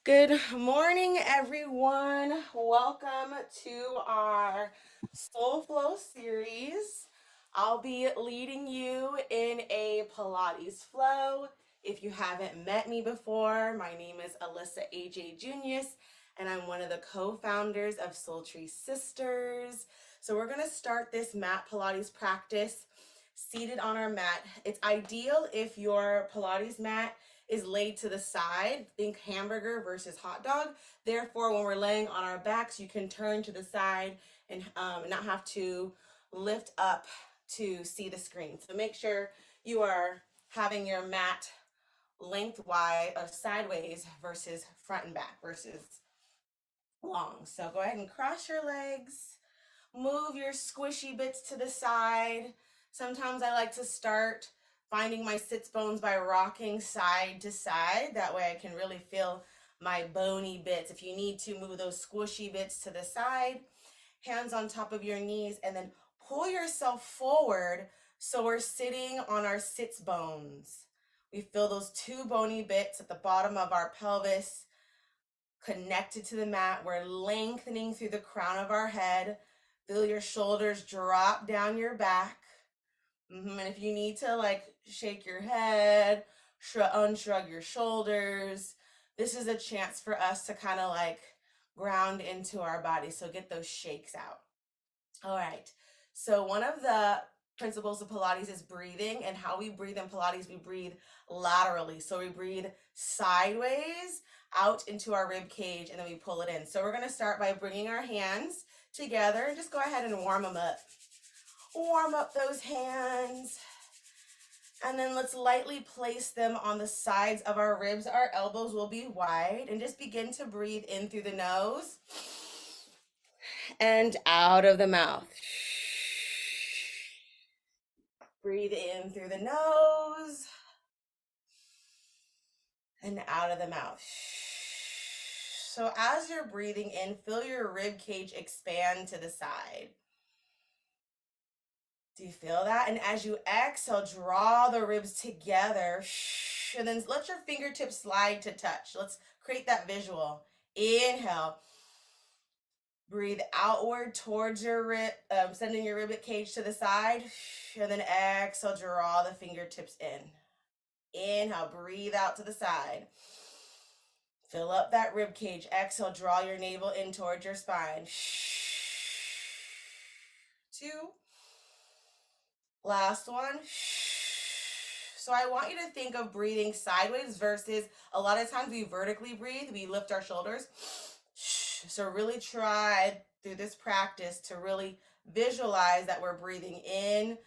Good morning, everyone. Welcome to our Soul Flow series. I'll be leading you in a Pilates flow. If you haven't met me before, my name is Alyssa AJ Junius, and I'm one of the co-founders of Soul Tree Sisters. So we're going to start this mat Pilates practice seated on our mat. It's ideal if your Pilates mat is laid to the side. Think hamburger versus hot dog. Therefore, when we're laying on our backs, you can turn to the side and not have to lift up to see the screen. So make sure you are having your mat lengthwise or sideways versus front and back versus long. So go ahead and cross your legs. Move your squishy bits to the side. Sometimes I like to start finding my sits bones by rocking side to side. That way I can really feel my bony bits. If you need to, move those squishy bits to the side, hands on top of your knees, and then pull yourself forward so we're sitting on our sits bones. We feel those two bony bits at the bottom of our pelvis connected to the mat. We're lengthening through the crown of our head. Feel your shoulders drop down your back. And if you need to shake your head, unshrug your shoulders, this is a chance for us to kind of ground into our body. So get those shakes out. All right. So one of the principles of Pilates is breathing, and how we breathe in Pilates, we breathe laterally. So we breathe sideways out into our rib cage, and then we pull it in. So we're going to start by bringing our hands together and just go ahead and warm them up. Warm up those hands. And then let's lightly place them on the sides of our ribs. Our elbows will be wide, and just begin to breathe in through the nose and out of the mouth. Breathe in through the nose and out of the mouth. So as you're breathing in, feel your rib cage expand to the side. Do you feel that? And as you exhale, draw the ribs together. And then let your fingertips slide to touch. Let's create that visual. Inhale. Breathe outward towards your rib, sending your rib cage to the side. And then exhale, draw the fingertips in. Inhale, breathe out to the side. Fill up that rib cage. Exhale, draw your navel in towards your spine. 2. Last one. So I want you to think of breathing sideways versus a lot of times we vertically breathe. We lift our shoulders. So really try through this practice to really visualize that we're breathing in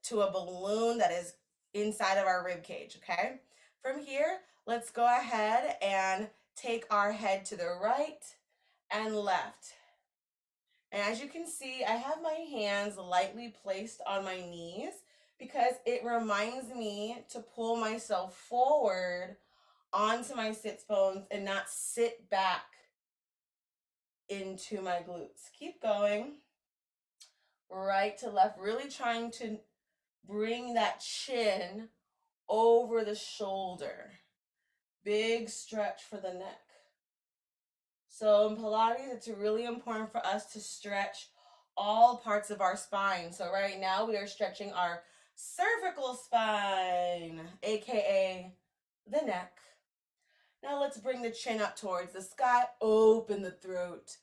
to a balloon that is inside of our rib cage, okay? From here, let's go ahead and take our head to the right and left. And as you can see, I have my hands lightly placed on my knees because it reminds me to pull myself forward onto my sits bones and not sit back into my glutes. Keep going. Right to left, really trying to bring that chin over the shoulder. Big stretch for the neck. So in Pilates, it's really important for us to stretch all parts of our spine. So right now we are stretching our cervical spine, aka the neck. Now let's bring the chin up towards the sky, open the throat,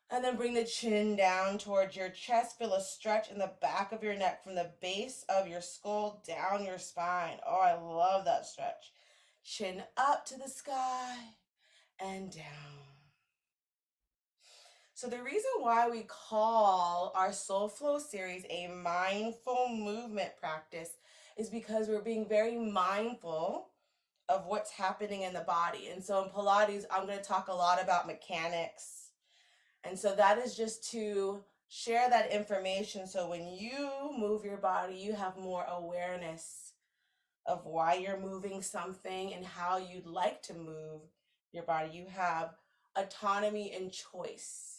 and then bring the chin down towards your chest. Feel a stretch in the back of your neck from the base of your skull down your spine. Oh, I love that stretch. Chin up to the sky and down. So the reason why we call our Soul Flow series a mindful movement practice is because we're being very mindful of what's happening in the body. And so in Pilates, I'm going to talk a lot about mechanics. And so that is just to share that information so when you move your body, you have more awareness of why you're moving something and how you'd like to move your body. You have autonomy and choice.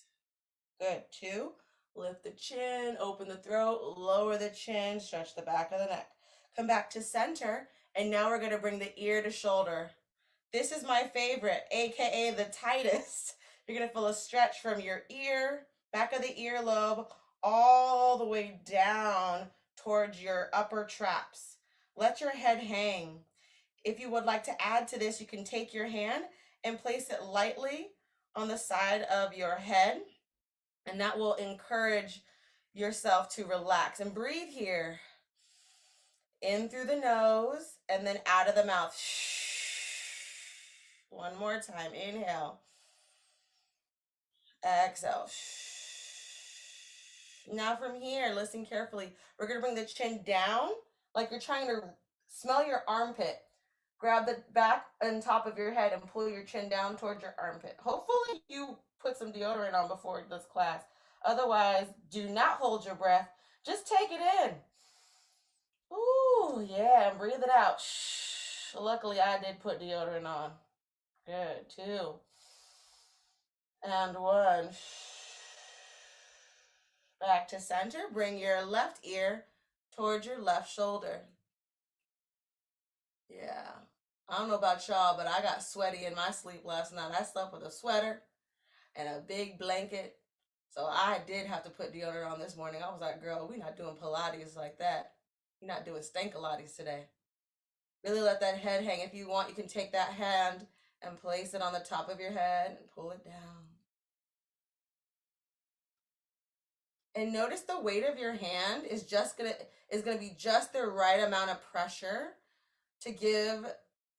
Good. 2, lift the chin, open the throat, lower the chin, stretch the back of the neck. Come back to center, and now we're going to bring the ear to shoulder. This is my favorite, AKA the tightest. You're gonna feel a stretch from your ear, back of the earlobe, all the way down towards your upper traps. Let your head hang. If you would like to add to this, you can take your hand and place it lightly on the side of your head, and that will encourage yourself to relax. And breathe here. In through the nose and then out of the mouth. One more time. Inhale. Exhale. Now from here, listen carefully. We're going to bring the chin down like you're trying to smell your armpit. Grab the back and top of your head and pull your chin down towards your armpit. Hopefully you put some deodorant on before this class. Otherwise, do not hold your breath. Just take it in. Ooh, yeah, and breathe it out. Luckily, I did put deodorant on. Good, 2. And 1. Back to center. Bring your left ear towards your left shoulder. Yeah. I don't know about y'all, but I got sweaty in my sleep last night. I slept with a sweater and a big blanket. So I did have to put deodorant on this morning. I was like, girl, we're not doing Pilates like that. You're not doing Stank-Pilates today. Really let that head hang. If you want, you can take that hand and place it on the top of your head and pull it down. And notice the weight of your hand is gonna be just the right amount of pressure to give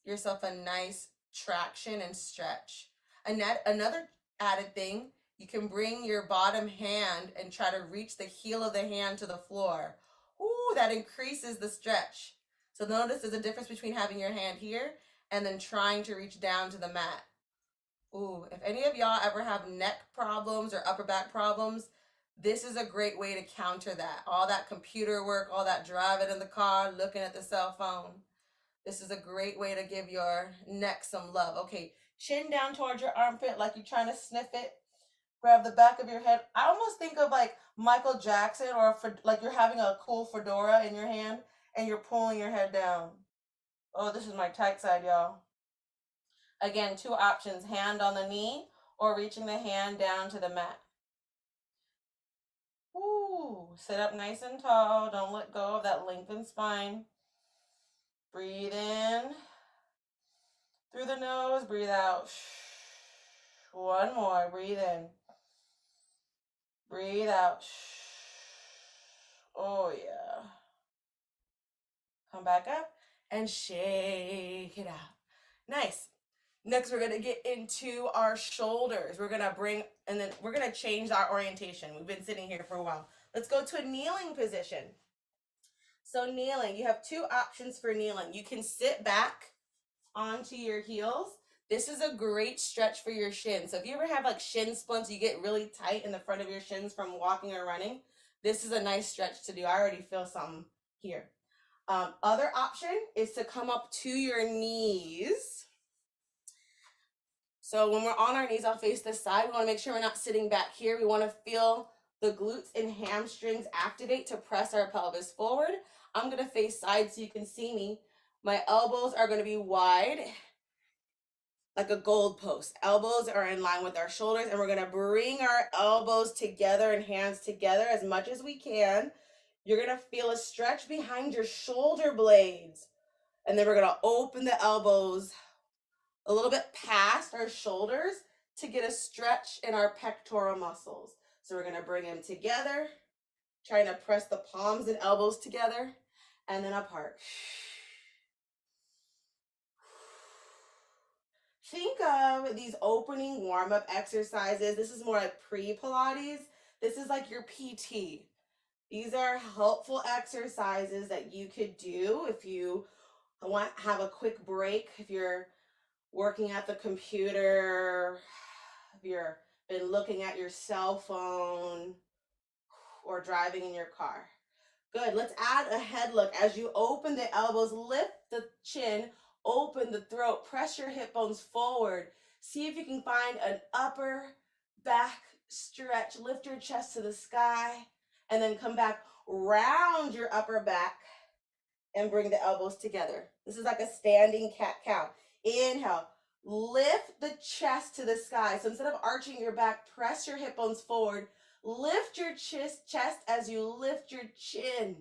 yourself a nice traction and stretch. Another added thing, you can bring your bottom hand and try to reach the heel of the hand to the floor. Ooh, that increases the stretch. So notice there's a difference between having your hand here and then trying to reach down to the mat. Ooh, if any of y'all ever have neck problems or upper back problems, this is a great way to counter that. All that computer work, all that driving in the car, looking at the cell phone. This is a great way to give your neck some love. Okay, chin down towards your armpit like you're trying to sniff it. Grab the back of your head. I almost think of like Michael Jackson, or like you're having a cool fedora in your hand and you're pulling your head down. Oh, this is my tight side, y'all. Again, 2 options, hand on the knee or reaching the hand down to the mat. Ooh, sit up nice and tall. Don't let go of that lengthened spine. Breathe in through the nose, breathe out. 1 more, breathe in. Breathe out. Oh, yeah. Come back up and shake it out. Nice. Next, we're going to get into our shoulders. We're going to change our orientation. We've been sitting here for a while. Let's go to a kneeling position. So kneeling, you have 2 options for kneeling. You can sit back onto your heels. This is a great stretch for your shins. So if you ever have like shin splints, you get really tight in the front of your shins from walking or running, this is a nice stretch to do. I already feel something here. Other option is to come up to your knees. So when we're on our knees, I'll face this side. We want to make sure we're not sitting back here. We want to feel the glutes and hamstrings activate to press our pelvis forward. I'm going to face side so you can see me. My elbows are going to be wide, like a goal post. Elbows are in line with our shoulders, and we're going to bring our elbows together and hands together as much as we can. You're going to feel a stretch behind your shoulder blades, and then we're going to open the elbows a little bit past our shoulders to get a stretch in our pectoral muscles. So we're going to bring them together, trying to press the palms and elbows together, and then apart. Think of these opening warm-up exercises. This is more like pre-Pilates. This is like your PT. These are helpful exercises that you could do if you want to have a quick break, if you're working at the computer, if you've been looking at your cell phone, or driving in your car. Good. Let's add a head look. As you open the elbows, lift the chin, open the throat, press your hip bones forward. See if you can find an upper back stretch. Lift your chest to the sky, and then come back, round your upper back, and bring the elbows together. This is like a standing cat-cow. Inhale, Lift the chest to the sky. So instead of arching your back, press your hip bones forward. Lift your chest as you lift your chin.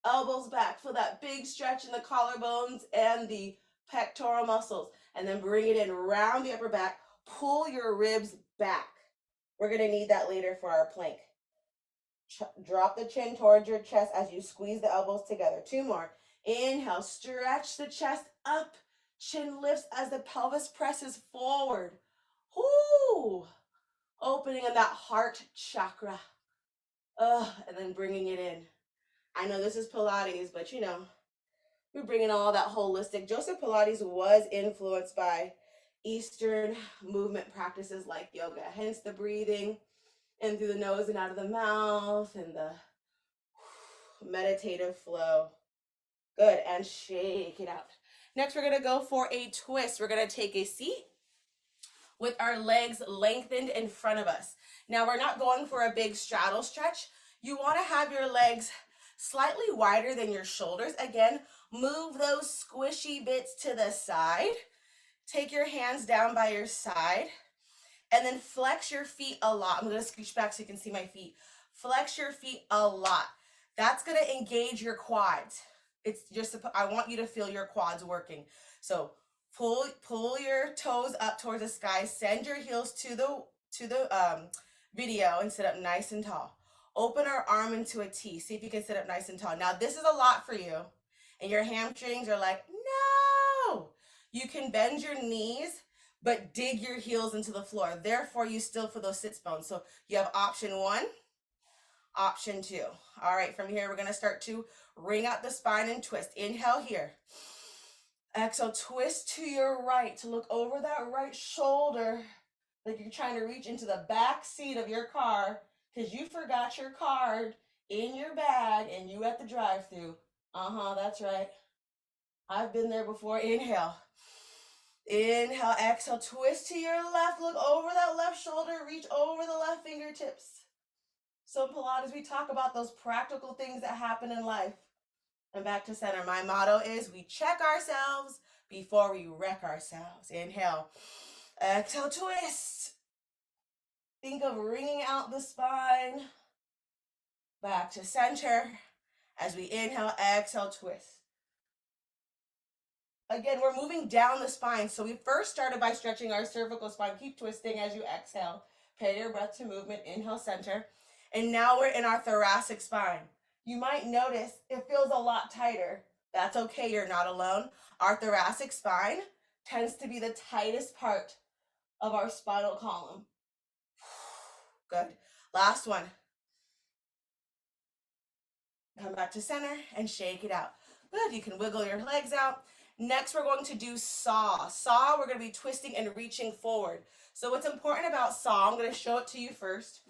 Elbows back. Feel that big stretch in the collarbones and the pectoral muscles. And then bring it in around the upper back. Pull your ribs back. We're going to need that later for our plank. Drop the chin towards your chest as you squeeze the elbows together. 2 more. Inhale, stretch the chest up. Chin lifts as the pelvis presses forward. Whoo! Opening in that heart chakra. And then bringing it in. I know this is Pilates, but you know, we're bringing all that holistic. Joseph Pilates was influenced by Eastern movement practices like yoga, hence the breathing in through the nose and out of the mouth and the meditative flow. Good, and shake it out. Next, we're gonna go for a twist. We're gonna take a seat with our legs lengthened in front of us. Now, we're not going for a big straddle stretch. You wanna have your legs slightly wider than your shoulders. Again, move those squishy bits to the side. Take your hands down by your side and then flex your feet a lot. I'm gonna scooch back so you can see my feet. Flex your feet a lot. That's gonna engage your quads. It's just, I want you to feel your quads working. So pull your toes up towards the sky, send your heels to the video and sit up nice and tall. Open our arm into a T. See if you can sit up nice and tall. Now this is a lot for you and your hamstrings are like, no. You can bend your knees, but dig your heels into the floor. Therefore, you still feel those sits bones. So you have option 1, option 2. All right, from here, we're gonna start to ring out the spine and twist. Inhale here. Exhale, twist to your right to look over that right shoulder like you're trying to reach into the back seat of your car because you forgot your card in your bag and you at the drive-thru. That's right. I've been there before. Inhale. Inhale, exhale, twist to your left, look over that left shoulder, reach over the left fingertips. So in Pilates, we talk about those practical things that happen in life. And back to center. My motto is we check ourselves before we wreck ourselves. Inhale, exhale, twist. Think of wringing out the spine. Back to center. As we inhale, exhale, twist. Again, we're moving down the spine. So we first started by stretching our cervical spine. Keep twisting as you exhale. Pay your breath to movement. Inhale, center. And now we're in our thoracic spine. You might notice it feels a lot tighter. That's okay, you're not alone. Our thoracic spine tends to be the tightest part of our spinal column. Good. Last one. Come back to center and shake it out. Good, you can wiggle your legs out. Next, we're going to do saw. Saw, we're going to be twisting and reaching forward. So what's important about saw, I'm going to show it to you first,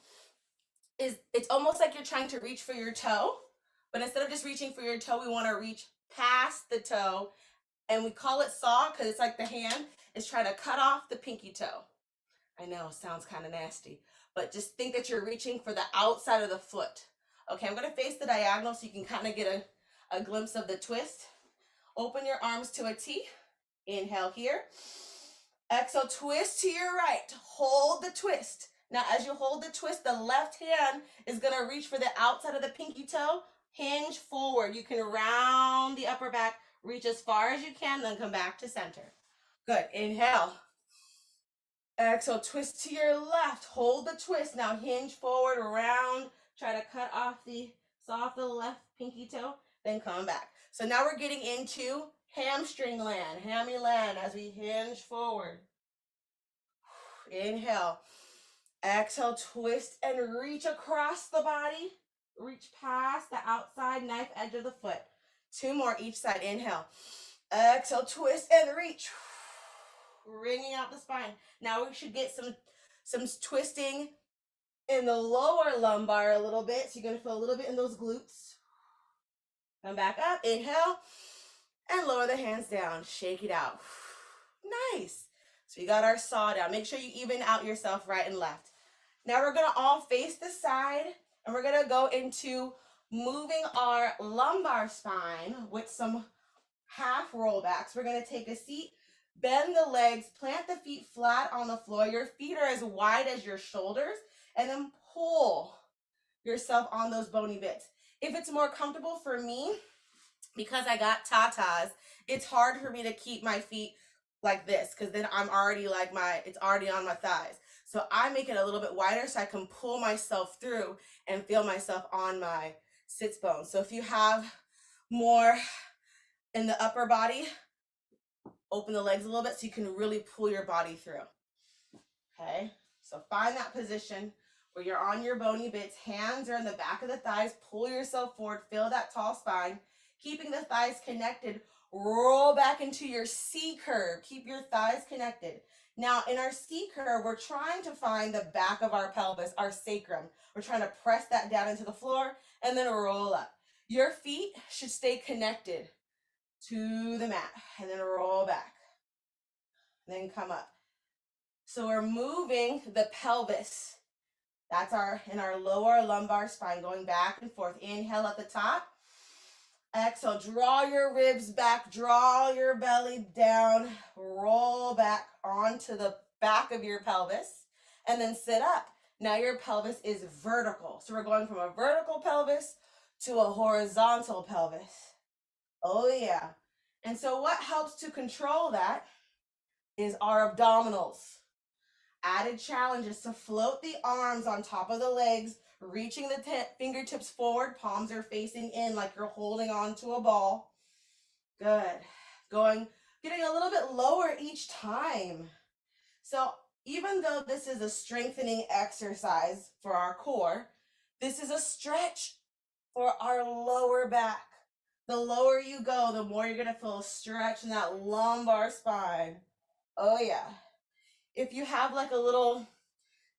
is it's almost like you're trying to reach for your toe, but instead of just reaching for your toe, we want to reach past the toe, and we call it saw because it's like the hand is trying to cut off the pinky toe. I know, sounds kind of nasty, but just think that you're reaching for the outside of the foot. Okay, I'm going to face the diagonal so you can kind of get a glimpse of the twist. Open your arms to a T. Inhale here. Exhale, twist to your right. Hold the twist. Now, as you hold the twist, the left hand is going to reach for the outside of the pinky toe. Hinge forward. You can round the upper back, reach as far as you can, then come back to center. Good. Inhale. Exhale, twist to your left. Hold the twist. Now hinge forward, round. Try to cut off saw off the left pinky toe, then come back. So now we're getting into hamstring land, hammy land as we hinge forward. Inhale. Exhale, twist and reach across the body. Reach past the outside knife edge of the foot. 2 more each side. Inhale. Exhale, twist and reach. Wringing out the spine. Now we should get some twisting in the lower lumbar a little bit. So you're going to feel a little bit in those glutes. Come back up. Inhale. And lower the hands down. Shake it out. Nice. So we got our saw down. Make sure you even out yourself right and left. Now we're going to all face the side. And we're going to go into moving our lumbar spine with some half rollbacks. We're going to take a seat. Bend the legs, plant the feet flat on the floor. Your feet are as wide as your shoulders, and then pull yourself on those bony bits. If it's more comfortable for me, because I got tatas, it's hard for me to keep my feet like this because then I'm already like it's already on my thighs. So I make it a little bit wider so I can pull myself through and feel myself on my sits bones. So if you have more in the upper body, open the legs a little bit so you can really pull your body through. Okay, so find that position where you're on your bony bits, hands are in the back of the thighs, pull yourself forward, feel that tall spine, keeping the thighs connected, roll back into your C curve, keep your thighs connected. Now in our C curve, we're trying to find the back of our pelvis, our sacrum. We're trying to press that down into the floor and then roll up. Your feet should stay connected to the mat and then roll back, and then come up. So we're moving the pelvis. That's in our lower lumbar spine, going back and forth. Inhale at the top. Exhale, draw your ribs back, draw your belly down, roll back onto the back of your pelvis, and then sit up. Now your pelvis is vertical. So we're going from a vertical pelvis to a horizontal pelvis. Oh yeah. And so what helps to control that is our abdominals. Added challenge is to float the arms on top of the legs, reaching the fingertips forward, palms are facing in like you're holding on to a ball. Good. Getting a little bit lower each time. So even though this is a strengthening exercise for our core, this is a stretch for our lower back. The lower you go, the more you're going to feel a stretch in that lumbar spine. Oh yeah. If you have like a little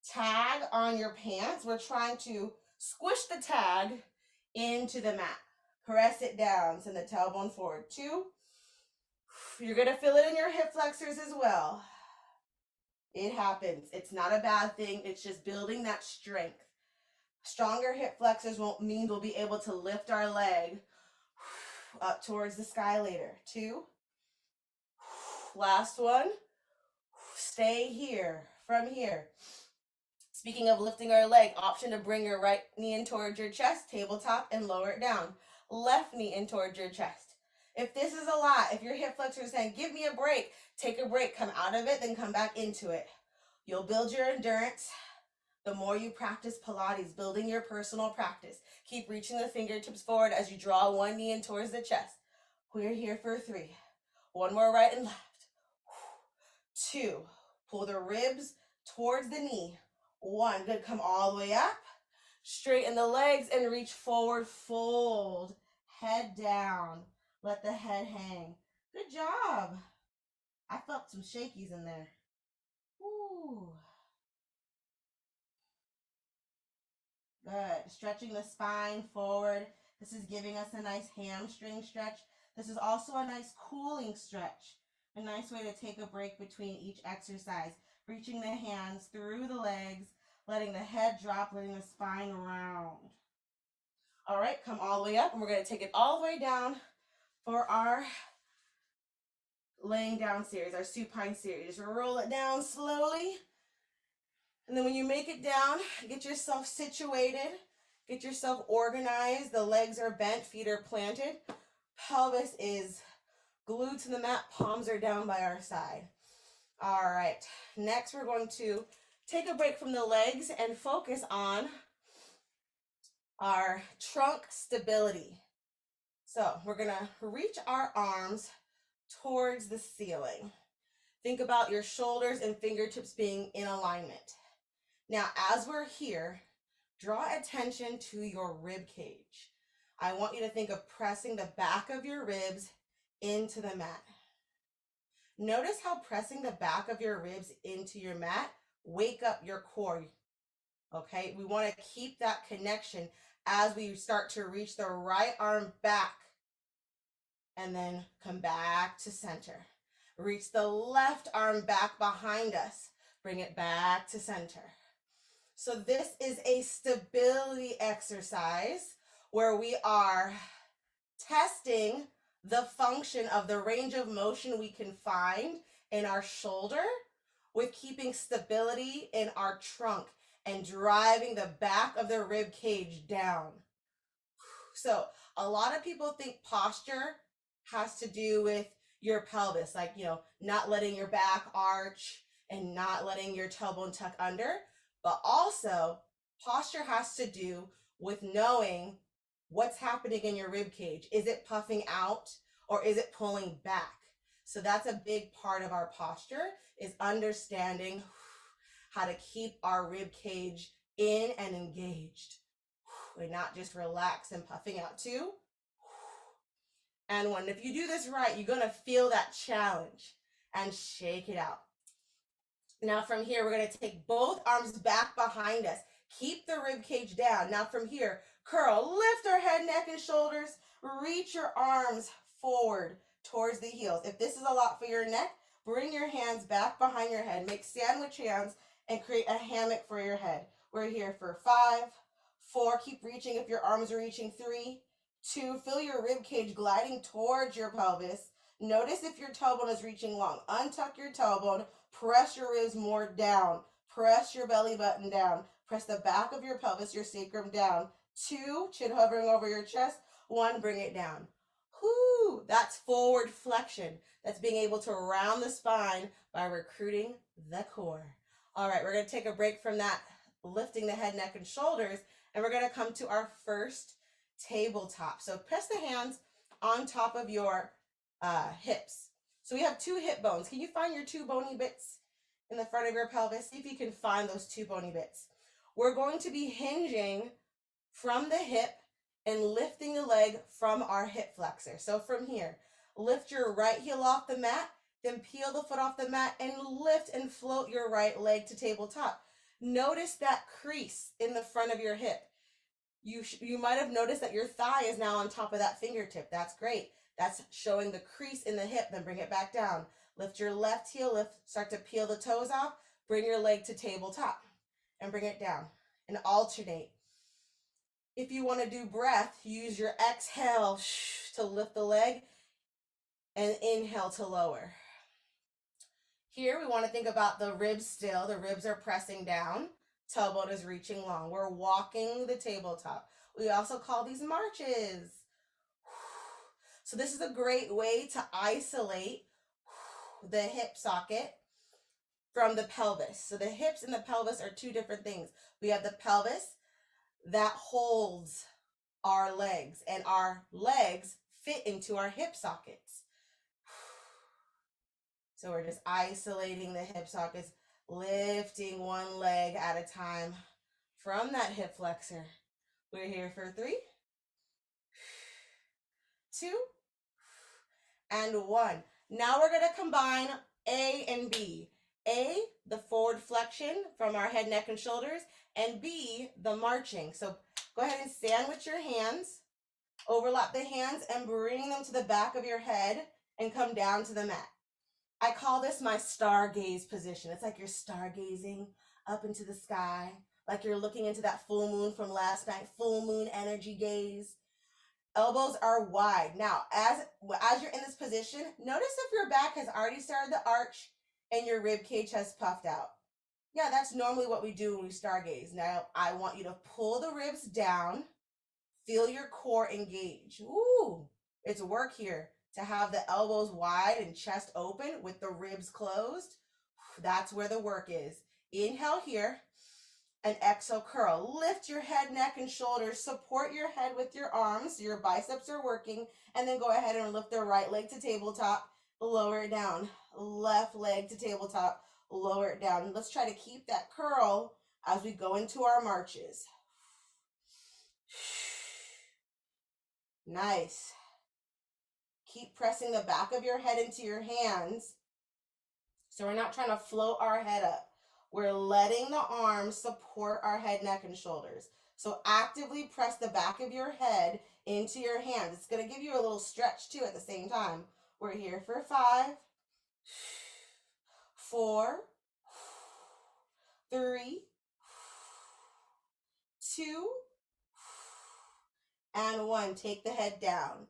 tag on your pants, we're trying to squish the tag into the mat. Press it down, send the tailbone forward. 2. You're going to feel it in your hip flexors as well. It happens. It's not a bad thing. It's just building that strength. Stronger hip flexors mean we'll be able to lift our leg up towards the sky later. 2. Last one. Stay here, from here. Speaking of lifting our leg, option to bring your right knee in towards your chest, tabletop, and lower it down. Left knee in towards your chest. If this is a lot, if your hip flexor is saying, give me a break, take a break, come out of it, then come back into it. You'll build your endurance the more you practice Pilates, building your personal practice. Keep reaching the fingertips forward as you draw one knee in towards the chest. We're here for 3. One more right and left. 2. Pull the ribs towards the knee. 1. Good. Come all the way up. Straighten the legs and reach forward. Fold. Head down. Let the head hang. Good job. I felt some shakies in there. Ooh. Good. Stretching the spine forward. This is giving us a nice hamstring stretch. This is also a nice cooling stretch. A nice way to take a break between each exercise. Reaching the hands through the legs, letting the head drop, letting the spine round. All right, come all the way up, and we're going to take it all the way down for our laying down series, our supine series. Just roll it down slowly. And then when you make it down, get yourself situated, get yourself organized. The legs are bent, feet are planted. Pelvis is glued to the mat, palms are down by our side. All right, next we're going to take a break from the legs and focus on our trunk stability. So we're gonna reach our arms towards the ceiling. Think about your shoulders and fingertips being in alignment. Now, as we're here, draw attention to your rib cage. I want you to think of pressing the back of your ribs into the mat. Notice how pressing the back of your ribs into your mat wake up your core. Okay, we want to keep that connection as we start to reach the right arm back and then come back to center. Reach the left arm back behind us. Bring it back to center. So this is a stability exercise where we are testing the function of the range of motion we can find in our shoulder with keeping stability in our trunk and driving the back of the rib cage down. So a lot of people think posture has to do with your pelvis, like, not letting your back arch and not letting your tailbone tuck under. But also, posture has to do with knowing what's happening in your rib cage. Is it puffing out or is it pulling back? So that's a big part of our posture, is understanding how to keep our rib cage in and engaged, and not just relax and puffing out too. And if you do this right, you're gonna feel that challenge and shake it out. Now from here, we're gonna take both arms back behind us. Keep the rib cage down. Now from here, curl, lift our head, neck, and shoulders. Reach your arms forward towards the heels. If this is a lot for your neck, bring your hands back behind your head. Make sandwich hands and create a hammock for your head. We're here for 5, 4, keep reaching if your arms are reaching, 3, 2, feel your rib cage gliding towards your pelvis. Notice if your tailbone is reaching long. Untuck your tailbone, press your ribs more down, press your belly button down, press the back of your pelvis, your sacrum down. 2, chin hovering over your chest. 1, bring it down. Whoo, that's forward flexion. That's being able to round the spine by recruiting the core. All right, we're gonna take a break from that, lifting the head, neck, and shoulders, and we're gonna come to our first tabletop. So press the hands on top of your hips. So we have 2 hip bones. Can you find your 2 bony bits in the front of your pelvis? See if you can find those 2 bony bits. We're going to be hinging from the hip and lifting the leg from our hip flexor. So from here, lift your right heel off the mat, then peel the foot off the mat and lift and float your right leg to tabletop. Notice that crease in the front of your hip. You might have noticed that your thigh is now on top of that fingertip. That's great. That's showing the crease in the hip. Then bring it back down. Lift your left heel, start to peel the toes off. Bring your leg to tabletop and bring it down and alternate. If you want to do breath, use your exhale to lift the leg and inhale to lower. Here we want to think about the ribs still. The ribs are pressing down. Tailbone is reaching long. We're walking the tabletop. We also call these marches. So this is a great way to isolate the hip socket from the pelvis. So the hips and the pelvis are 2 different things. We have the pelvis that holds our legs, and our legs fit into our hip sockets. So we're just isolating the hip sockets, lifting one leg at a time from that hip flexor. We're here for 3, 2, and 1. Now we're going to combine A and B. A, the forward flexion from our head, neck, and shoulders, and B, the marching. So go ahead and sandwich your hands, overlap the hands, and bring them to the back of your head and come down to the mat. I call this my stargaze position. It's like you're stargazing up into the sky, like you're looking into that full moon from last night, full moon energy gaze. Elbows are wide. Now, as you're in this position, notice if your back has already started to arch and your rib cage has puffed out. Yeah, that's normally what we do when we stargaze. Now, I want you to pull the ribs down, feel your core engage. Ooh, it's work here to have the elbows wide and chest open with the ribs closed. That's where the work is. Inhale here and exhale, curl. Lift your head, neck, and shoulders. Support your head with your arms. Your biceps are working. And then go ahead and lift the right leg to tabletop. Lower it down. Left leg to tabletop. Lower it down. Let's try to keep that curl as we go into our marches. Nice. Keep pressing the back of your head into your hands. So we're not trying to float our head up. We're letting the arms support our head, neck, and shoulders. So actively press the back of your head into your hands. It's going to give you a little stretch too at the same time. We're here for 5, 4, 3, 2, and 1. Take the head down.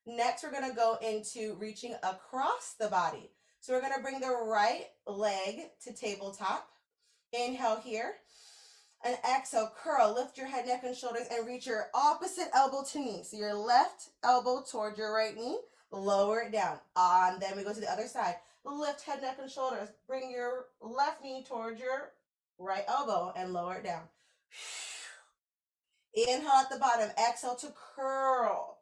Next, we're going to go into reaching across the body. So we're gonna bring the right leg to tabletop. Inhale here. And exhale, curl, lift your head, neck, and shoulders, and reach your opposite elbow to knee. So your left elbow towards your right knee, lower it down. And then we go to the other side. Lift head, neck, and shoulders. Bring your left knee towards your right elbow and lower it down. Inhale at the bottom, exhale to curl.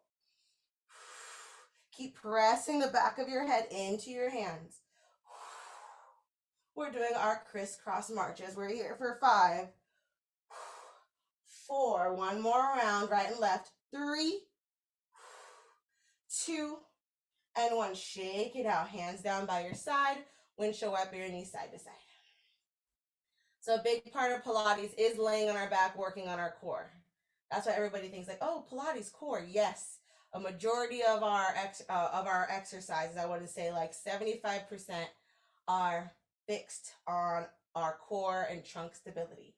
Keep pressing the back of your head into your hands. We're doing our crisscross marches. We're here for 5, 4, one more round, right and left, 3, 2, and 1. Shake it out, hands down by your side, windshield wiper your knees side to side. So a big part of Pilates is laying on our back, working on our core. That's why everybody thinks like, oh, Pilates core. Yes, a majority of our exercises, I want to say like 75% are fixed on our core and trunk stability.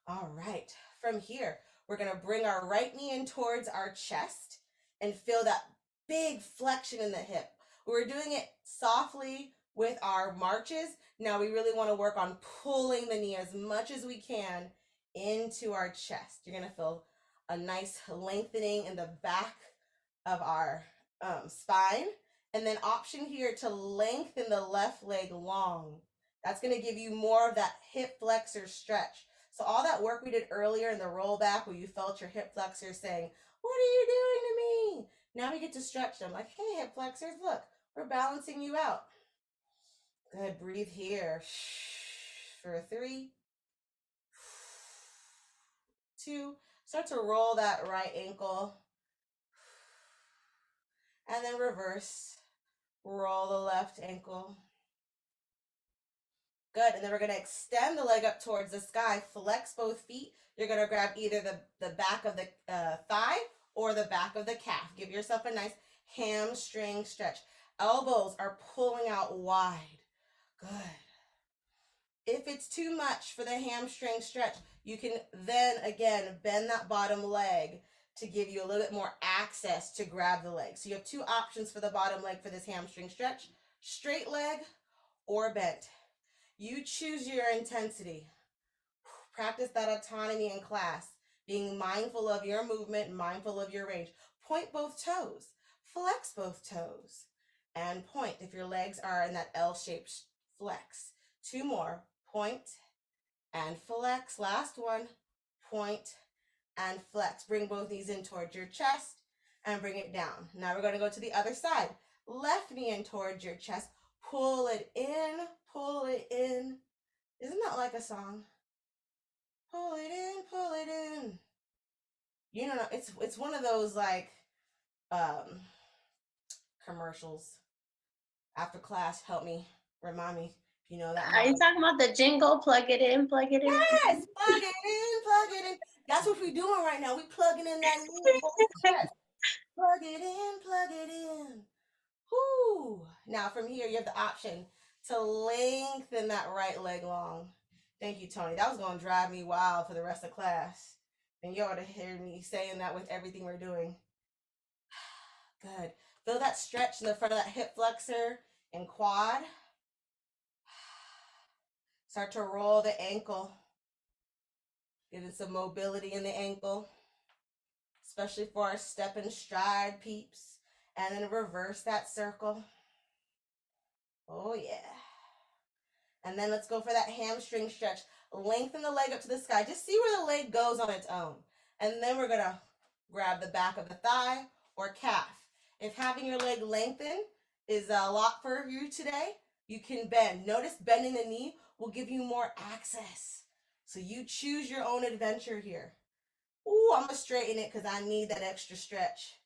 All right, from here, we're gonna bring our right knee in towards our chest and feel that big flexion in the hip. We're doing it softly with our marches. Now we really wanna work on pulling the knee as much as we can into our chest. You're gonna feel a nice lengthening in the back of our spine. And then option here to lengthen the left leg long. That's going to give you more of that hip flexor stretch. So all that work we did earlier in the roll back where you felt your hip flexors saying, what are you doing to me? Now we get to stretch them like, hey, hip flexors, look, we're balancing you out. Good, breathe here for 3, 2, start to roll that right ankle. And then reverse, roll the left ankle. Good, and then we're gonna extend the leg up towards the sky, flex both feet. You're gonna grab either the back of the thigh or the back of the calf. Give yourself a nice hamstring stretch. Elbows are pulling out wide. Good. If it's too much for the hamstring stretch, you can then again bend that bottom leg to give you a little bit more access to grab the leg. So you have 2 options for the bottom leg for this hamstring stretch: straight leg or bent. You choose your intensity. Practice that autonomy in class, being mindful of your movement, mindful of your range. Point both toes, flex both toes, and point if your legs are in that L-shaped flex. 2 more, point and flex. Last one, point and flex. Bring both knees in towards your chest and bring it down. Now we're going to go to the other side. Left knee in towards your chest. Pull it in, pull it in. Isn't that like a song? Pull it in, pull it in. You know, it's one of those like commercials. After class, help me, remind me. You know that. Are you talking about the jingle? Plug it in, plug it in. Yes, plug it in, plug it in. That's what we're doing right now. We're plugging in that knee, chest. Plug it in, plug it in. Whoo! Now from here, you have the option to lengthen that right leg long. Thank you, Toni. That was going to drive me wild for the rest of class. And you ought to hear me saying that with everything we're doing. Good. Feel that stretch in the front of that hip flexor and quad. Start to roll the ankle. Getting some mobility in the ankle, especially for our step and stride peeps. And then reverse that circle. Oh, yeah. And then let's go for that hamstring stretch. Lengthen the leg up to the sky. Just see where the leg goes on its own. And then we're going to grab the back of the thigh or calf. If having your leg lengthen is a lot for you today, you can bend. Notice bending the knee will give you more access. So you choose your own adventure here. Ooh, I'm going to straighten it because I need that extra stretch.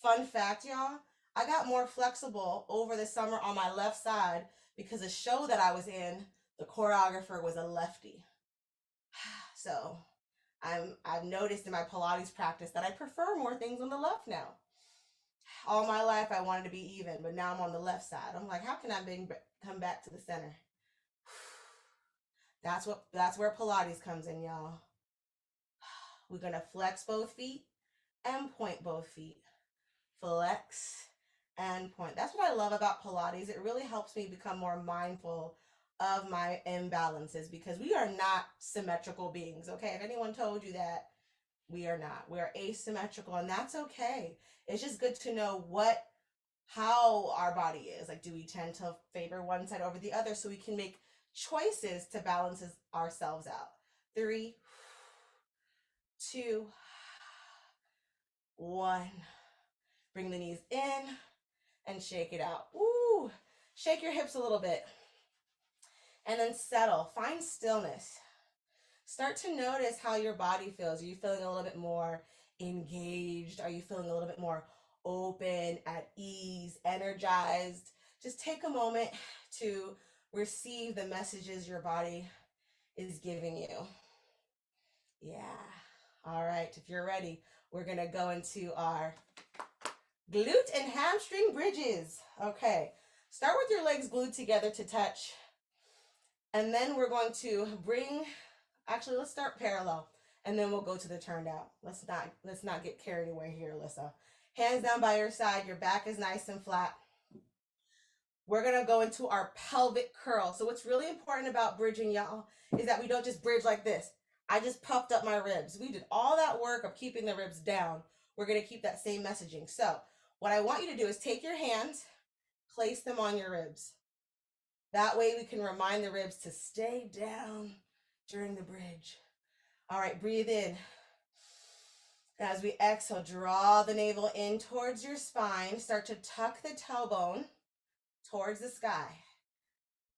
Fun fact, y'all. I got more flexible over the summer on my left side because the show that I was in, the choreographer was a lefty. So I've noticed in my Pilates practice that I prefer more things on the left now. All my life I wanted to be even, but now I'm on the left side. I'm like, how can I come back to the center? That's where Pilates comes in, y'all. We're gonna flex both feet and point both feet. Flex and point. That's what I love about Pilates. It really helps me become more mindful of my imbalances because we are not symmetrical beings, okay? If anyone told you that, we are not. We are asymmetrical, and that's okay. It's just good to know how our body is. Like, do we tend to favor one side over the other so we can make choices to balance ourselves out? 3, 2, 1. Bring the knees in and shake it out. Woo! Shake your hips a little bit. And then settle. Find stillness. Start to notice how your body feels. Are you feeling a little bit more engaged? Are you feeling a little bit more open, at ease, energized? Just take a moment to receive the messages your body is giving you. Yeah. All right. If you're ready, we're going to go into our glute and hamstring bridges. Okay. Start with your legs glued together to touch. And then we're going to actually, let's start parallel, and then we'll go to the turned out. Let's not get carried away here, Alyssa. Hands down by your side. Your back is nice and flat. We're going to go into our pelvic curl. So what's really important about bridging, y'all, is that we don't just bridge like this. I just puffed up my ribs. We did all that work of keeping the ribs down. We're going to keep that same messaging. So what I want you to do is take your hands, place them on your ribs. That way we can remind the ribs to stay down during the bridge. All right, breathe in. As we exhale, draw the navel in towards your spine. Start to tuck the tailbone towards the sky.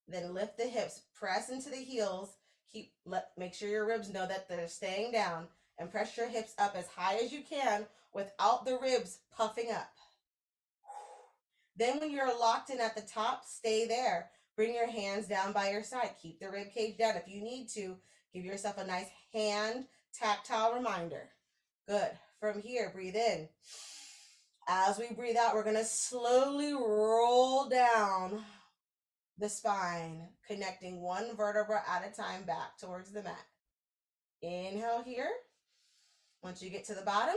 Then lift the hips, press into the heels. Make sure your ribs know that they're staying down, and press your hips up as high as you can without the ribs puffing up. Then when you're locked in at the top, stay there. Bring your hands down by your side. Keep the rib cage down. If you need to, give yourself a nice hand tactile reminder. Good. From here, breathe in. As we breathe out, we're going to slowly roll down the spine, connecting one vertebra at a time back towards the mat. Inhale here. Once you get to the bottom,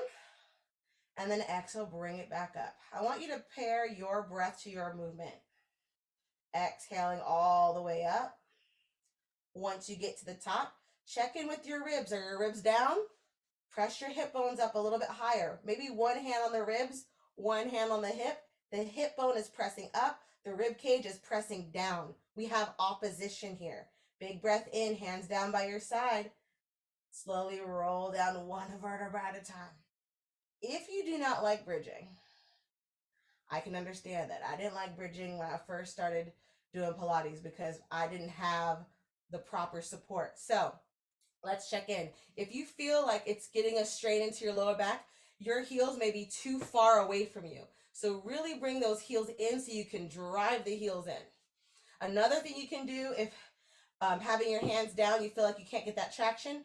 and then exhale, bring it back up. I want you to pair your breath to your movement. Exhaling all the way up. Once you get to the top, check in with your ribs. Are your ribs down? Press your hip bones up a little bit higher. Maybe one hand on the ribs, one hand on the hip. The hip bone is pressing up. The rib cage is pressing down. We have opposition here. Big breath in, hands down by your side. Slowly roll down one vertebra at a time. If you do not like bridging, I can understand that. I didn't like bridging when I first started doing Pilates because I didn't have the proper support. So let's check in. If you feel like it's getting a strain into your lower back, your heels may be too far away from you. So really bring those heels in so you can drive the heels in. Another thing you can do if having your hands down, you feel like you can't get that traction,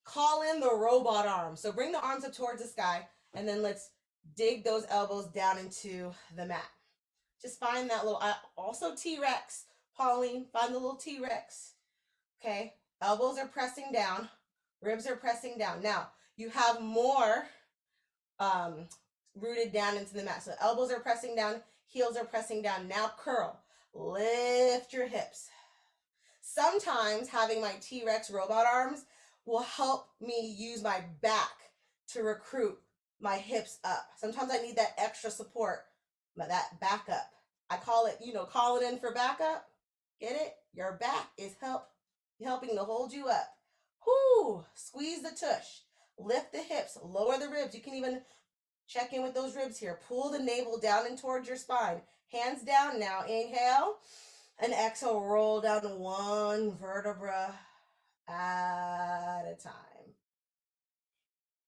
call in the robot arm. So bring the arms up towards the sky, and then let's dig those elbows down into the mat. Just find that little, also T-Rex, Pauline, find the little T-Rex. Okay, elbows are pressing down, ribs are pressing down. Now, you have more rooted down into the mat. So elbows are pressing down, heels are pressing down. Now curl, lift your hips. Sometimes having my T-Rex robot arms will help me use my back to recruit my hips up. Sometimes I need that extra support, that backup. I call it, call it in for backup. Get it? Your back is helping to hold you up. Whoo! Squeeze the tush. Lift the hips. Lower the ribs. You can even check in with those ribs here. Pull the navel down and towards your spine. Hands down now. Inhale. And exhale. Roll down one vertebra at a time.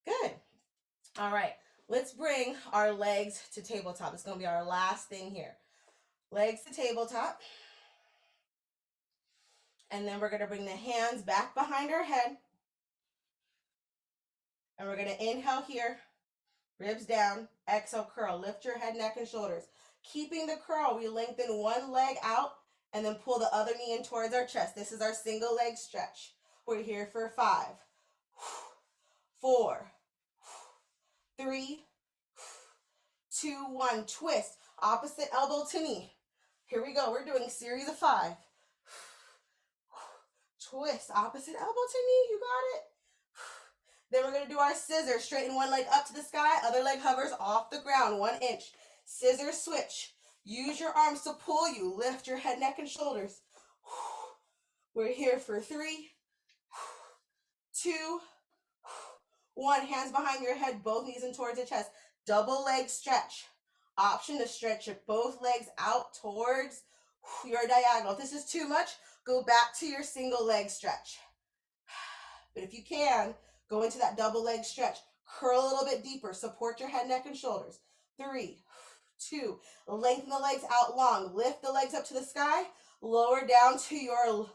Good. All right. Let's bring our legs to tabletop. It's going to be our last thing here. Legs to tabletop. And then we're going to bring the hands back behind our head. And we're going to inhale here. Ribs down. Exhale, curl. Lift your head, neck, and shoulders. Keeping the curl, we lengthen one leg out and then pull the other knee in towards our chest. This is our single leg stretch. We're here for 5, 4, 3, 2, 1. Twist. Opposite elbow to knee. Here we go. We're doing series of 5. Twist. Opposite elbow to knee. You got it. Then we're going to do our scissors. Straighten one leg up to the sky. Other leg hovers off the ground 1 inch. Scissors switch. Use your arms to pull you. Lift your head, neck, and shoulders. We're here for 3, 2, 1. Hands behind your head, both knees in towards the chest. Double leg stretch. Option to stretch both legs out towards your diagonal. If this is too much, go back to your single leg stretch. But if you can, go into that double leg stretch. Curl a little bit deeper. Support your head, neck, and shoulders. 3, 2. Lengthen the legs out long. Lift the legs up to the sky. Lower down to your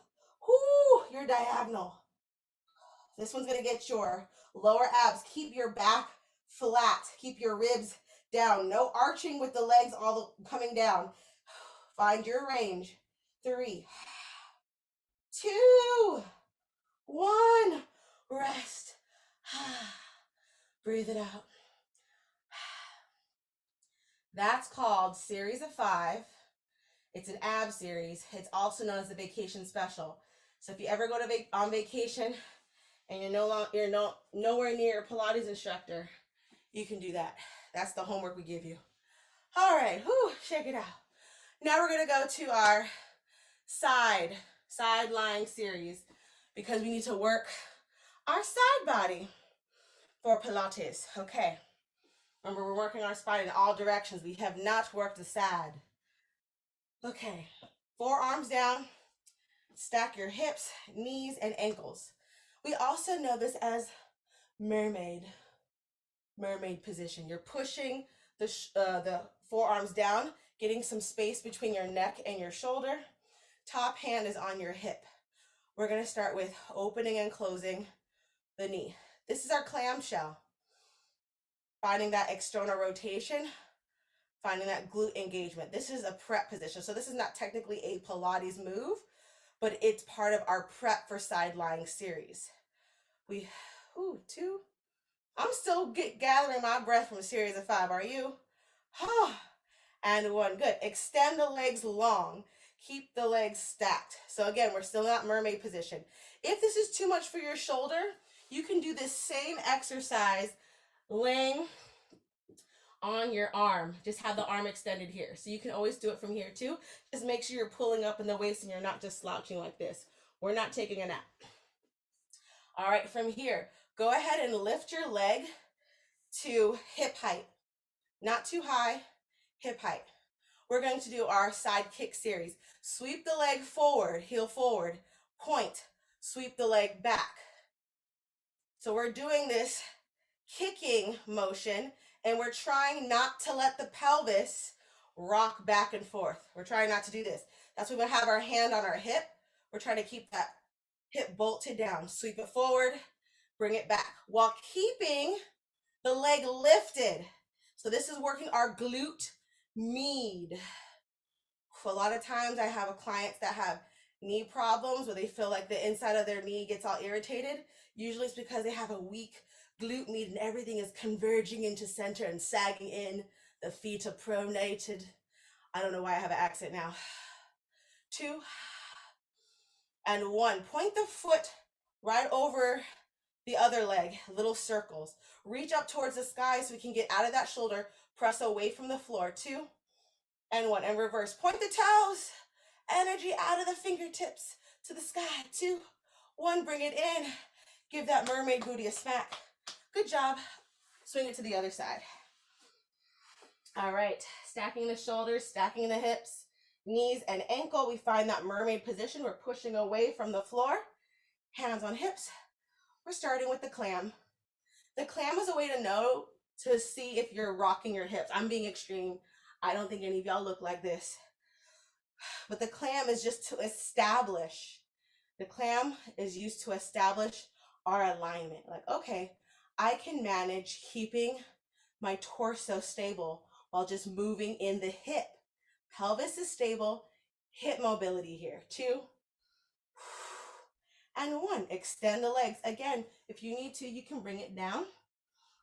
diagonal. This one's going to get your lower abs. Keep your back flat. Keep your ribs down. No arching with the legs all coming down. Find your range. 3, 2, 1. Rest. Breathe it out. That's called series of 5. It's an ab series. It's also known as the vacation special. So if you ever go to on vacation and you're nowhere near a Pilates instructor, you can do that. That's the homework we give you. All right, shake it out. Now we're gonna go to our side lying series because we need to work our side body for Pilates. Okay, remember we're working our spine in all directions. We have not worked the side. Okay, forearms down, stack your hips, knees, and ankles. We also know this as mermaid position. You're pushing the forearms down, getting some space between your neck and your shoulder. Top hand is on your hip. We're going to start with opening and closing the knee. This is our clamshell. Finding that external rotation, finding that glute engagement. This is a prep position. So this is not technically a Pilates move, but it's part of our prep for side lying series. I'm still gathering my breath from a series of 5. Are you? And 1. Good. Extend the legs long. Keep the legs stacked. So again, we're still not mermaid position. If this is too much for your shoulder, you can do this same exercise laying on your arm. Just have the arm extended here. So you can always do it from here too. Just make sure you're pulling up in the waist and you're not just slouching like this. We're not taking a nap. All right, from here, go ahead and lift your leg to hip height. Not too high, hip height. We're going to do our side kick series. Sweep the leg forward, heel forward, point, sweep the leg back. So we're doing this kicking motion, and we're trying not to let the pelvis rock back and forth. We're trying not to do this. That's when we have our hand on our hip. We're trying to keep that hip bolted down. Sweep it forward, bring it back, while keeping the leg lifted. So this is working our glute med. A lot of times I have clients that have knee problems where they feel like the inside of their knee gets all irritated. Usually it's because they have a weak glute med and everything is converging into center and sagging in. The feet are pronated. I don't know why I have an accent now. 2 and 1. Point the foot right over the other leg, little circles. Reach up towards the sky so we can get out of that shoulder. Press away from the floor. 2 and 1. And reverse. Point the toes. Energy out of the fingertips to the sky. 2, 1. Bring it in. Give that mermaid booty a smack. Good job. Swing it to the other side. All right. Stacking the shoulders, stacking the hips, knees, and ankle. We find that mermaid position. We're pushing away from the floor. Hands on hips. We're starting with the clam. The clam is a way to know, to see if you're rocking your hips. I'm being extreme. I don't think any of y'all look like this. But the clam is just to establish. The clam is used to establish our alignment. Like, okay, I can manage keeping my torso stable while just moving in the hip. Pelvis is stable, hip mobility here. 2 and 1. Extend the legs. Again, if you need to, you can bring it down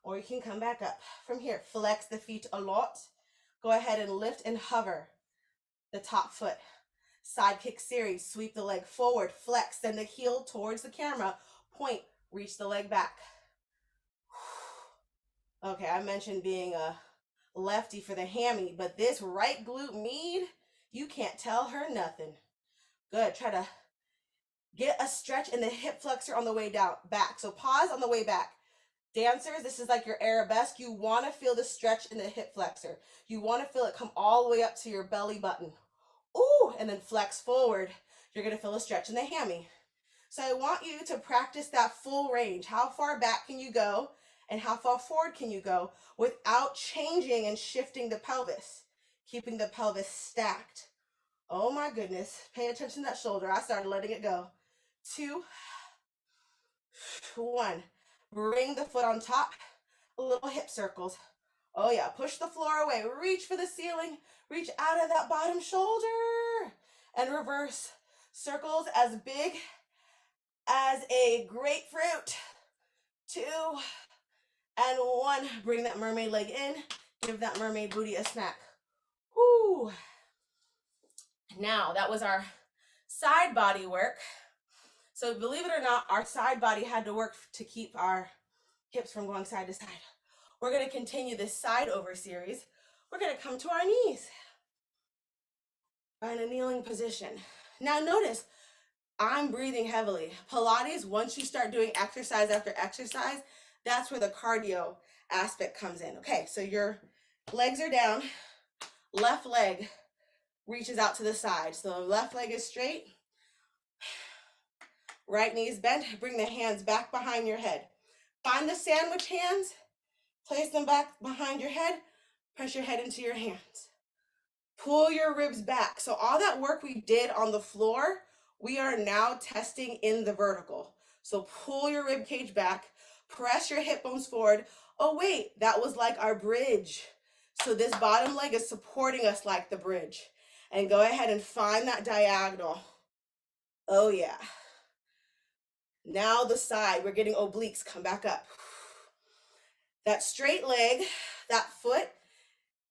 or you can come back up. From here, flex the feet a lot. Go ahead and lift and hover the top foot. Side kick series, sweep the leg forward, flex, send the heel towards the camera, point, reach the leg back. Okay, I mentioned being a lefty for the hammy, but this right glute med, you can't tell her nothing. Good, try to get a stretch in the hip flexor on the way down, back. So pause on the way back. Dancers, this is like your arabesque. You want to feel the stretch in the hip flexor. You want to feel it come all the way up to your belly button. Ooh, and then flex forward. You're going to feel a stretch in the hammy. So I want you to practice that full range. How far back can you go and how far forward can you go without changing and shifting the pelvis, keeping the pelvis stacked. Oh my goodness. Pay attention to that shoulder. I started letting it go. 2, 1. Bring the foot on top. Little hip circles. Oh yeah, push the floor away. Reach for the ceiling. Reach out of that bottom shoulder. And reverse. Circles as big as a grapefruit. 2 and 1. Bring that mermaid leg in. Give that mermaid booty a smack. Whoo. Now, that was our side body work. So believe it or not, our side body had to work to keep our hips from going side to side. We're going to continue this side over series. We're going to come to our knees. In a kneeling position. Now notice, I'm breathing heavily. Pilates, once you start doing exercise after exercise, that's where the cardio aspect comes in. Okay, so your legs are down. Left leg reaches out to the side. So the left leg is straight. Right knee is bent. Bring the hands back behind your head. Find the sandwich hands. Place them back behind your head. Press your head into your hands. Pull your ribs back. So all that work we did on the floor, we are now testing in the vertical. So pull your rib cage back. Press your hip bones forward. Oh wait, that was like our bridge. So this bottom leg is supporting us like the bridge. And go ahead and find that diagonal. Oh yeah. Now the side, we're getting obliques, come back up. That straight leg, that foot,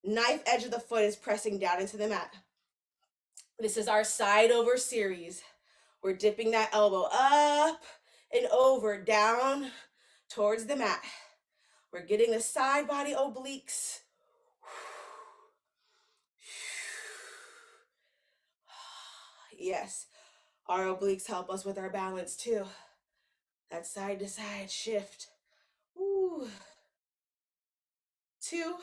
knife edge of the foot is pressing down into the mat. This is our side over series. We're dipping that elbow up and over, down towards the mat. We're getting the side body obliques. Yes, our obliques help us with our balance too. That side to side shift. Ooh. 2.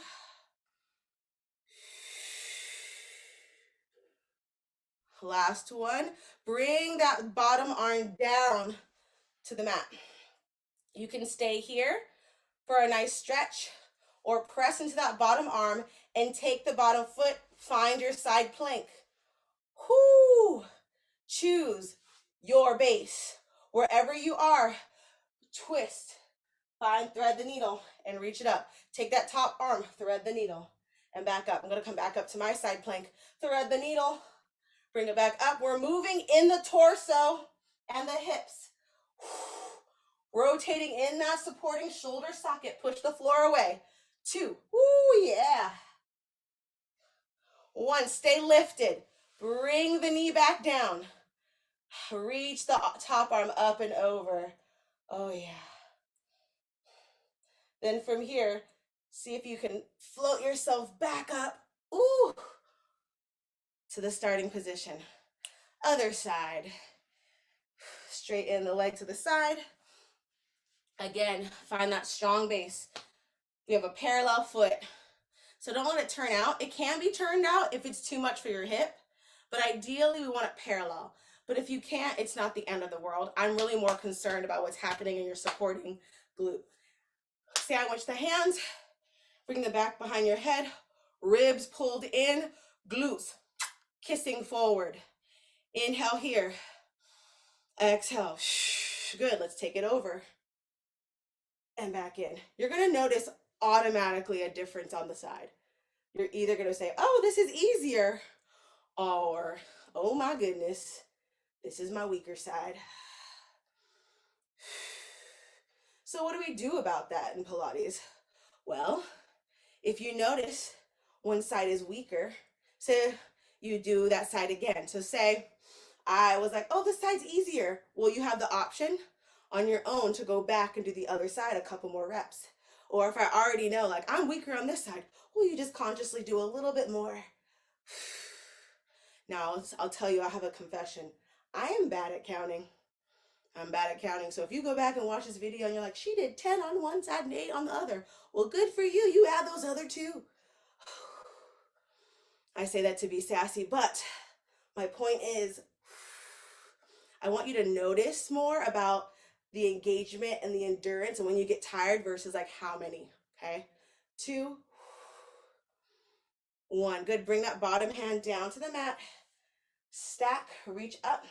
Last one. Bring that bottom arm down to the mat. You can stay here for a nice stretch or press into that bottom arm and take the bottom foot. Find your side plank. Whoo! Choose your base. Wherever you are, twist. Find, thread the needle and reach it up. Take that top arm, thread the needle and back up. I'm going to come back up to my side plank. Thread the needle. Bring it back up. We're moving in the torso and the hips. Rotating in that supporting shoulder socket. Push the floor away. 2. Woo, yeah. 1. Stay lifted. Bring the knee back down. Reach the top arm up and over. Oh, yeah. Then from here, see if you can float yourself back up. Ooh. To the starting position. Other side. Straighten the leg to the side. Again, find that strong base. We have a parallel foot. So don't let it turn out. It can be turned out if it's too much for your hip, but ideally we want it parallel. But if you can't, it's not the end of the world. I'm really more concerned about what's happening in your supporting glute. Sandwich the hands. Bring the back behind your head. Ribs pulled in. Glutes kissing forward. Inhale here. Exhale. Good. Let's take it over. And back in. You're going to notice automatically a difference on the side. You're either going to say, oh, this is easier, or, oh my goodness, this is my weaker side. So what do we do about that in Pilates? Well, if you notice, one side is weaker, so you do that side again. So say I was like, oh, this side's easier. Well, you have the option on your own to go back and do the other side a couple more reps. Or if I already know, like, I'm weaker on this side, well, you just consciously do a little bit more. Now, I'll tell you, I have a confession. I am bad at counting. I'm bad at counting. So if you go back and watch this video and you're like, she did 10 on one side and 8 on the other. Well, good for you. You add those other two. I say that to be sassy, but my point is, I want you to notice more about the engagement and the endurance and when you get tired versus like how many, okay? 2, 1. Good. Bring that bottom hand down to the mat. Stack, reach up.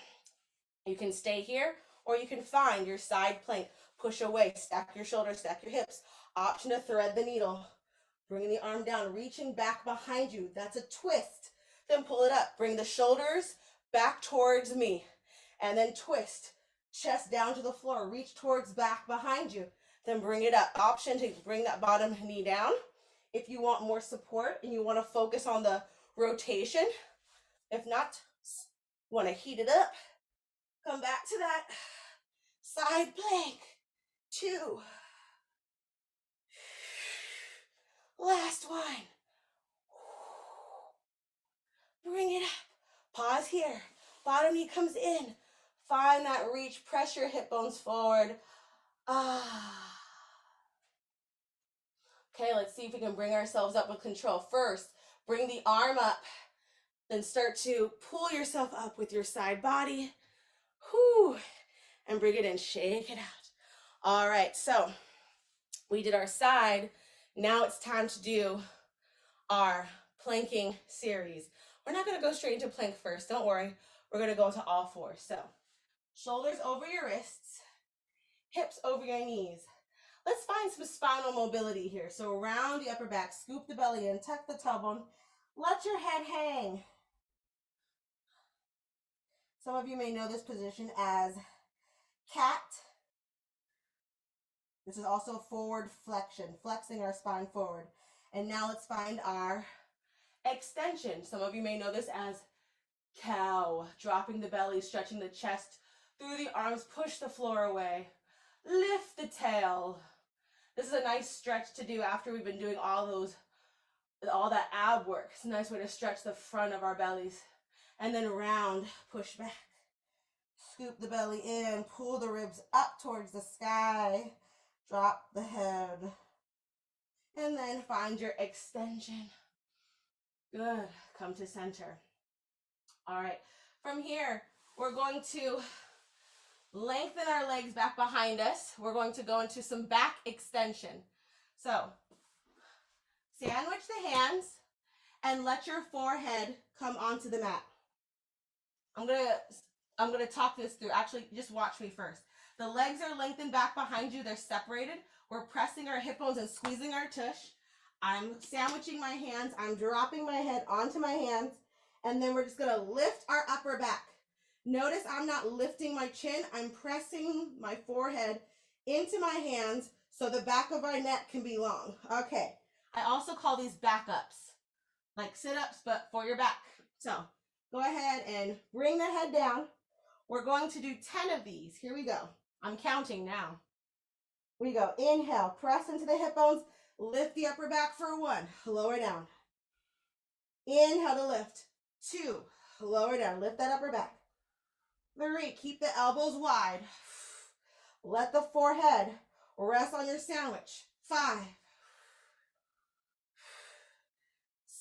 You can stay here or you can find your side plank. Push away, stack your shoulders, stack your hips. Option to thread the needle. Bringing the arm down, reaching back behind you. That's a twist. Then pull it up. Bring the shoulders back towards me. And then twist. Chest down to the floor. Reach towards back behind you. Then bring it up. Option to bring that bottom knee down. If you want more support and you want to focus on the rotation. If not, want to heat it up. Come back to that side plank. 2. Last one. Bring it up. Pause here. Bottom knee comes in. Find that reach. Press your hip bones forward. Okay, let's see if we can bring ourselves up with control. First, bring the arm up. Then start to pull yourself up with your side body. Whew. And bring it in. Shake it out. All right, so we did our side. Now it's time to do our planking series. We're not going to go straight into plank first. Don't worry. We're going to go into all 4. So shoulders over your wrists, hips over your knees. Let's find some spinal mobility here. So round the upper back, scoop the belly in, tuck the tailbone, let your head hang. Some of you may know this position as cat. This is also forward flexion, flexing our spine forward. And now let's find our extension. Some of you may know this as cow, dropping the belly, stretching the chest through the arms, push the floor away, lift the tail. This is a nice stretch to do after we've been doing all that ab work. It's a nice way to stretch the front of our bellies. And then round, push back. Scoop the belly in, pull the ribs up towards the sky, drop the head. And then find your extension. Good. Come to center. All right. From here, we're going to lengthen our legs back behind us. We're going to go into some back extension. So, sandwich the hands and let your forehead come onto the mat. I'm gonna talk this through. Actually, just watch me first. The legs are lengthened back behind you. They're separated. We're pressing our hip bones and squeezing our tush. I'm sandwiching my hands. I'm dropping my head onto my hands. And then we're just going to lift our upper back. Notice I'm not lifting my chin. I'm pressing my forehead into my hands so the back of our neck can be long. Okay. I also call these backups, like sit-ups, but for your back. So go ahead and bring the head down. We're going to do 10 of these. Here we go. I'm counting now. We go. Inhale, press into the hip bones. Lift the upper back for 1. Lower down. Inhale to lift. 2. Lower down. Lift that upper back. 3. Keep the elbows wide. Let the forehead rest on your sandwich. 5.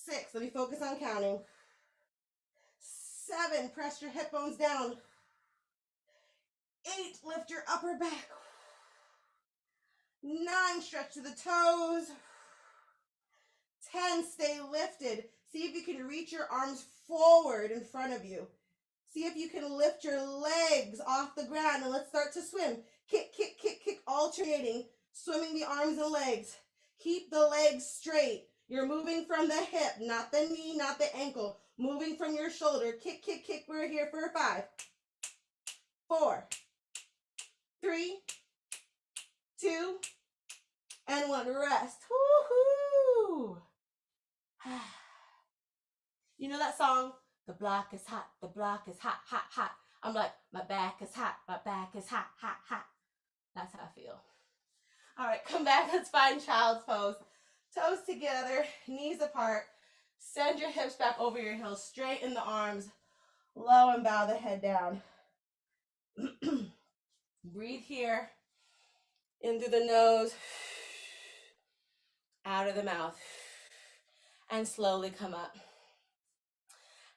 6. Let me focus on counting. 7. Press your hip bones down. 8. Lift your upper back. 9. Stretch to the toes. 10. Stay lifted. See if you can reach your arms forward in front of you. See if you can lift your legs off the ground, and let's start to swim. Kick, kick, kick, kick, alternating, swimming the arms and legs. Keep the legs straight. You're moving from the hip, not the knee, not the ankle. Moving from your shoulder. Kick, kick, kick. We're here for 5, 4, 3, 2, and 1. Rest. Woohoo! song? The block is hot, the block is hot, hot, hot. I'm like, my back is hot, my back is hot, hot, hot. That's how I feel. All right, come back. Let's find child's pose. Toes together, knees apart. Send your hips back over your heels, straighten the arms, low and bow the head down. Breathe here, in through the nose, out of the mouth, and slowly come up.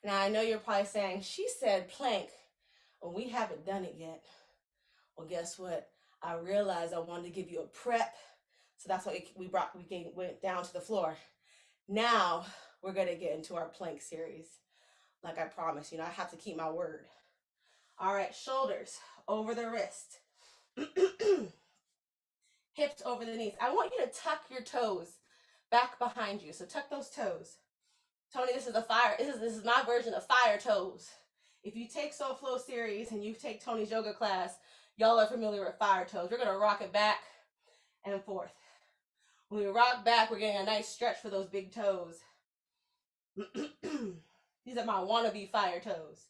Now, I know you're probably saying, she said plank. Well, we haven't done it yet. Well, guess what? I realized I wanted to give you a prep. So that's why we went down to the floor. Now we're going to get into our plank series. Like I promised, I have to keep my word. All right, shoulders over the wrist. Hips over the knees. I want you to tuck your toes back behind you. So tuck those toes. Toni, this is my version of fire toes. If you take Soul Flow series and you take Toni's yoga class, y'all are familiar with fire toes. We're gonna rock it back and forth. When we rock back, we're getting a nice stretch for those big toes. These are my wannabe fire toes.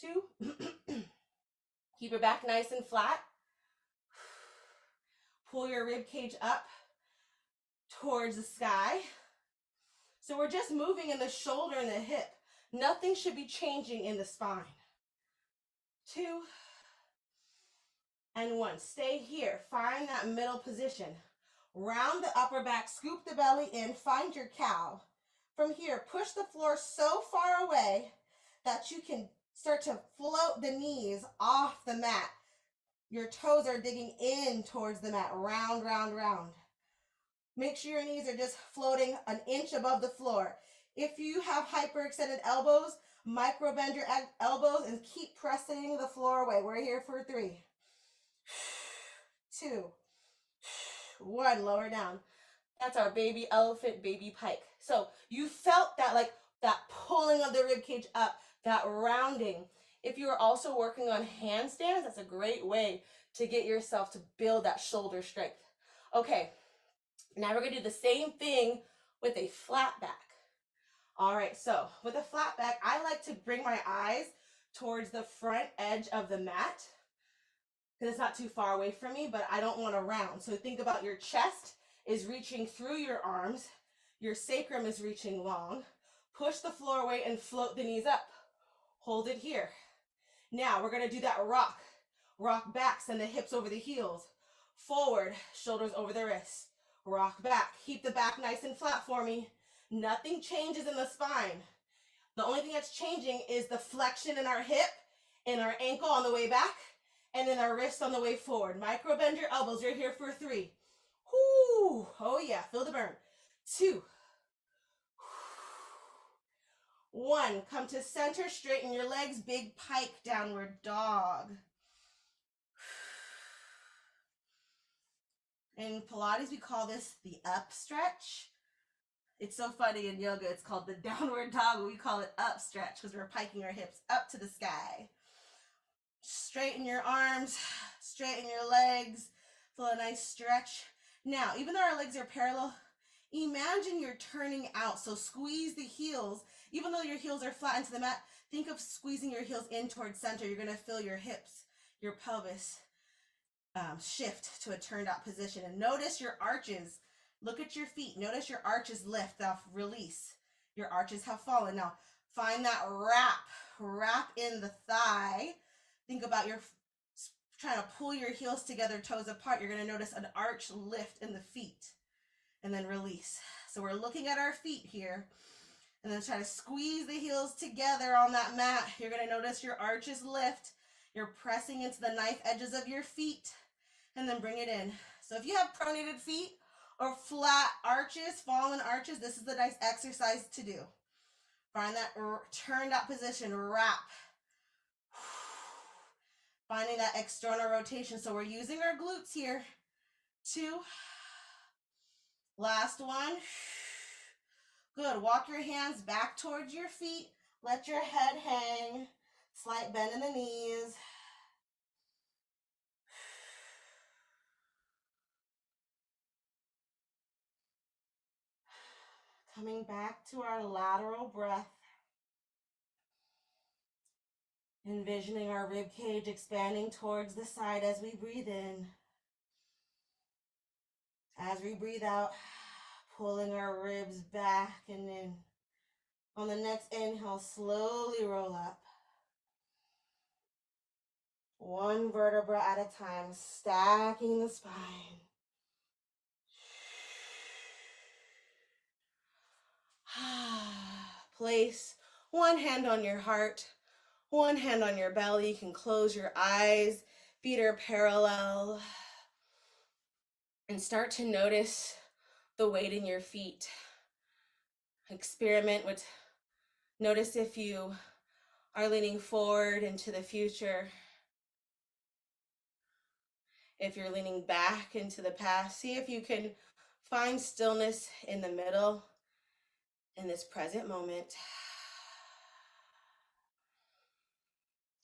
2. Keep your back nice and flat. Pull your rib cage up towards the sky. So we're just moving in the shoulder and the hip. Nothing should be changing in the spine. 2 and 1. Stay here. Find that middle position. Round the upper back, scoop the belly in, find your cow. From here, push the floor so far away that you can start to float the knees off the mat. Your toes are digging in towards the mat. Round, round, round. Make sure your knees are just floating an inch above the floor. If you have hyperextended elbows, micro bend your elbows and keep pressing the floor away. We're here for 3, 2, 1. Lower down. That's our baby elephant, baby pike. So you felt that, like that pulling of the rib cage up, that rounding. If you are also working on handstands, that's a great way to get yourself to build that shoulder strength. Okay, now we're gonna do the same thing with a flat back. All right, so with a flat back, I like to bring my eyes towards the front edge of the mat because it's not too far away from me, but I don't want to round. So think about your chest is reaching through your arms. Your sacrum is reaching long. Push the floor away and float the knees up. Hold it here. Now we're going to do that rock. Rock back, send the hips over the heels. Forward, shoulders over the wrists. Rock back. Keep the back nice and flat for me. Nothing changes in the spine. The only thing that's changing is the flexion in our hip and our ankle on the way back and then our wrist on the way forward. Micro bend your elbows. You're here for 3. Whoo. Oh yeah, feel the burn. 2. 1. Come to center, straighten your legs, big pike, downward dog. In Pilates, we call this the up stretch. It's so funny in yoga, it's called the downward dog, but we call it up stretch because we're piking our hips up to the sky. Straighten your arms, straighten your legs, feel a nice stretch. Now, even though our legs are parallel, imagine you're turning out. So squeeze the heels. Even though your heels are flat into the mat, think of squeezing your heels in towards center. You're going to feel your hips, your pelvis shift to a turned out position. And notice your arches. Look at your feet. Notice your arches lift off, release. Your arches have fallen. Now, find that wrap in the thigh. Think about your trying to pull your heels together, toes apart. You're going to notice an arch lift in the feet and then release. So we're looking at our feet here and then try to squeeze the heels together on that mat. You're going to notice your arches lift. You're pressing into the knife edges of your feet and then bring it in. So if you have pronated feet or flat arches, fallen arches, this is the nice exercise to do. Find that turned out position, wrap. Finding that external rotation. So we're using our glutes here. 2. Last 1. Good. Walk your hands back towards your feet. Let your head hang. Slight bend in the knees. Coming back to our lateral breath. Envisioning our rib cage expanding towards the side as we breathe in. As we breathe out, pulling our ribs back and in. On the next inhale, slowly roll up. One vertebra at a time, stacking the spine. Place one hand on your heart, one hand on your belly. You can close your eyes, feet are parallel, and start to notice the weight in your feet. Experiment with, notice if you are leaning forward into the future, if you're leaning back into the past. See if you can find stillness in the middle, in this present moment.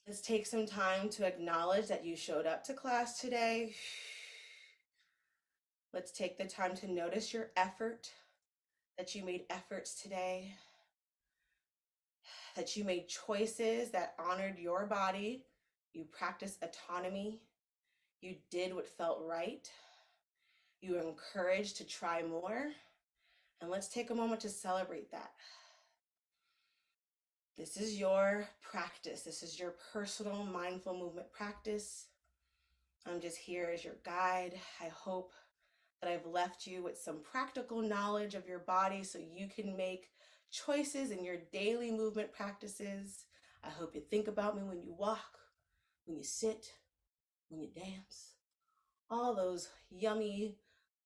Let's take some time to acknowledge that you showed up to class today. Let's take the time to notice your effort, that you made efforts today, that you made choices that honored your body. You practiced autonomy. You did what felt right. You were encouraged to try more. And let's take a moment to celebrate that. This is your practice. This is your personal mindful movement practice. I'm just here as your guide. I hope that I've left you with some practical knowledge of your body so you can make choices in your daily movement practices. I hope you think about me when you walk, when you sit, when you dance, all those yummy,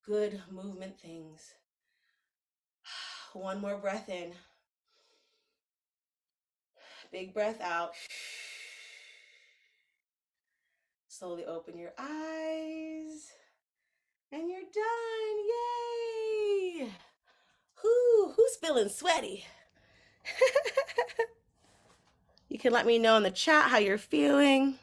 good movement things. One more breath in. Big breath out. Slowly open your eyes. And you're done. Yay! Who's feeling sweaty? You can let me know in the chat how you're feeling.